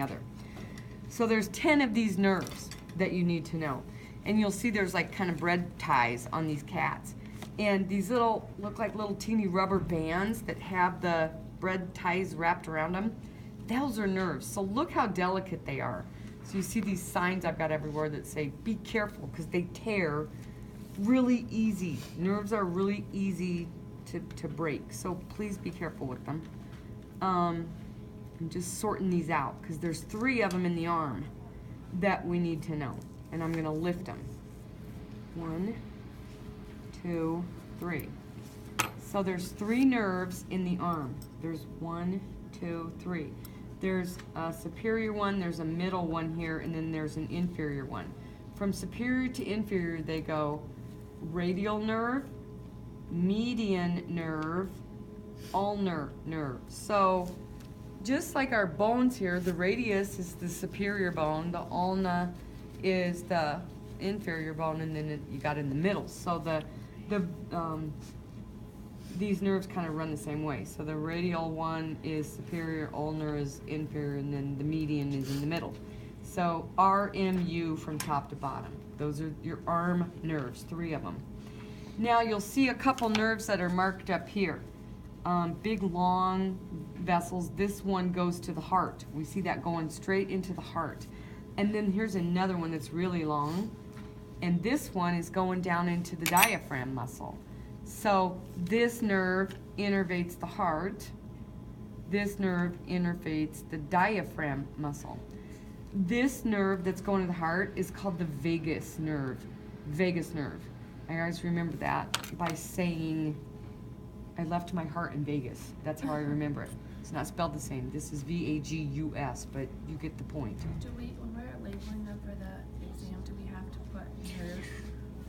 other. So there's 10 of these nerves that you need to know. And you'll see there's like kind of bread ties on these cats. And these little, look like little teeny rubber bands that have the bread ties wrapped around them. Those are nerves. So look how delicate they are. So you see these signs I've got everywhere that say, be careful, because they tear really easy. Nerves are really easy to break. So please be careful with them. I'm just sorting these out, because there's 3 of them in the arm that we need to know. And I'm going to lift them. 1, 2, 3. So there's 3 nerves in the arm. There's 1, 2, 3. There's a superior one, there's a middle one here, and then there's an inferior one. From superior to inferior, they go radial nerve, median nerve, ulnar nerve. So just like our bones here, the radius is the superior bone, the ulna is the inferior bone, and then you got in the middle. So these nerves kind of run the same way. So the radial one is superior, ulnar is inferior, and then the median is in the middle. So RMU from top to bottom. Those are your arm nerves, 3 of them. Now you'll see a couple nerves that are marked up here. Big long vessels. This one goes to the heart. We see that going straight into the heart. And then here's another one that's really long. And this one is going down into the diaphragm muscle. So this nerve innervates the heart. This nerve innervates the diaphragm muscle. This nerve that's going to the heart is called the vagus nerve. Vagus nerve. I always remember that by saying, I left my heart in Vegas. That's how I remember it. It's not spelled the same. This is V-A-G-U-S, but you get the point. Do we, when we're labeling them for the exam, do we have to put nerve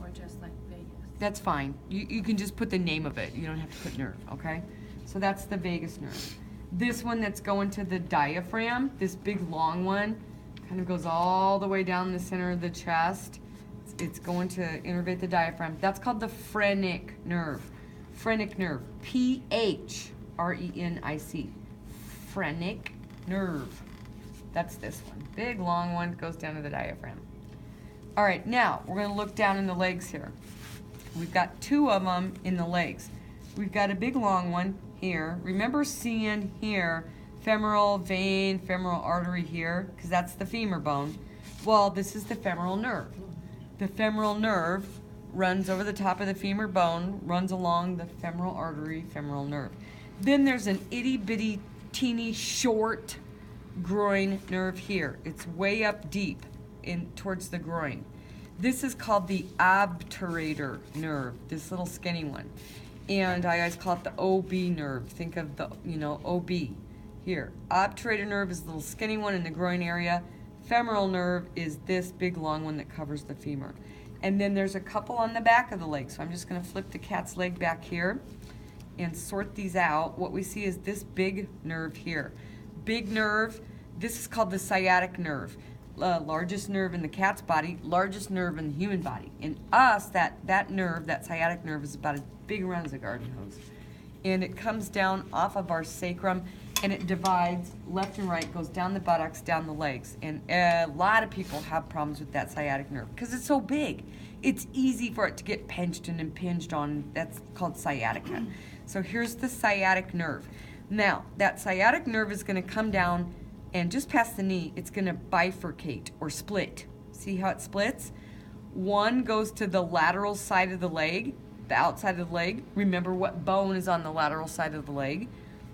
or just like Vegas? That's fine. You can just put the name of it. You don't have to put nerve, okay? So that's the vagus nerve. This one that's going to the diaphragm, this big long one, kind of goes all the way down the center of the chest. It's going to innervate the diaphragm. That's called the phrenic nerve. Phrenic nerve. P-H-R-E-N-I-C. Phrenic nerve. That's this one. Big long one goes down to the diaphragm. All right, now we're going to look down in the legs here. We've got 2 of them in the legs. We've got a big long one here. Remember seeing here femoral vein, femoral artery here, because that's the femur bone. Well, this is the femoral nerve. The femoral nerve runs over the top of the femur bone, runs along the femoral artery, femoral nerve. Then there's an itty-bitty, teeny, short groin nerve here. It's way up deep in towards the groin. This is called the obturator nerve, this little skinny one. And I always call it the OB nerve. Think of the, OB here. Obturator nerve is the little skinny one in the groin area. Femoral nerve is this big long one that covers the femur. And then there's a couple on the back of the leg. So I'm just going to flip the cat's leg back here and sort these out. What we see is this big nerve here. Big nerve, this is called the sciatic nerve. Largest nerve in the cat's body, largest nerve in the human body. In us, that nerve, that sciatic nerve, is about as big around as a garden hose. And it comes down off of our sacrum, and it divides left and right, goes down the buttocks, down the legs. And a lot of people have problems with that sciatic nerve because it's so big. It's easy for it to get pinched and impinged on. That's called sciatica. So here's the sciatic nerve. Now, that sciatic nerve is going to come down, and just past the knee, it's going to bifurcate or split. See how it splits? One goes to the lateral side of the leg, the outside of the leg. Remember what bone is on the lateral side of the leg?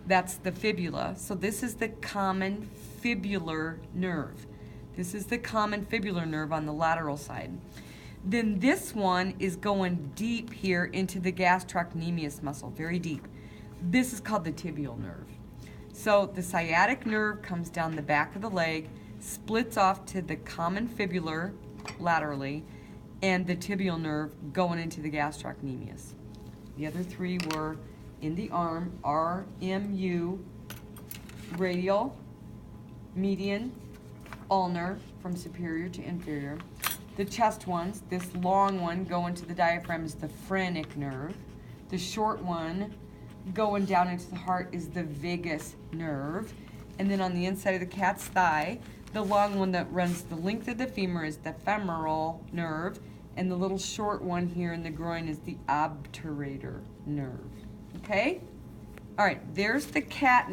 That's the fibula. So this is the common fibular nerve. This is the common fibular nerve on the lateral side. Then this one is going deep here into the gastrocnemius muscle, very deep. This is called the tibial nerve. So the sciatic nerve comes down the back of the leg, splits off to the common fibular laterally, and the tibial nerve going into the gastrocnemius. The other 3 were in the arm, RMU, radial, median, ulnar, from superior to inferior. The chest ones, this long one going to the diaphragm is the phrenic nerve. The short one going down into the heart is the vagus nerve. And then on the inside of the cat's thigh, the long one that runs the length of the femur is the femoral nerve, and the little short one here in the groin is the obturator nerve. Okay? All right, there's the cat.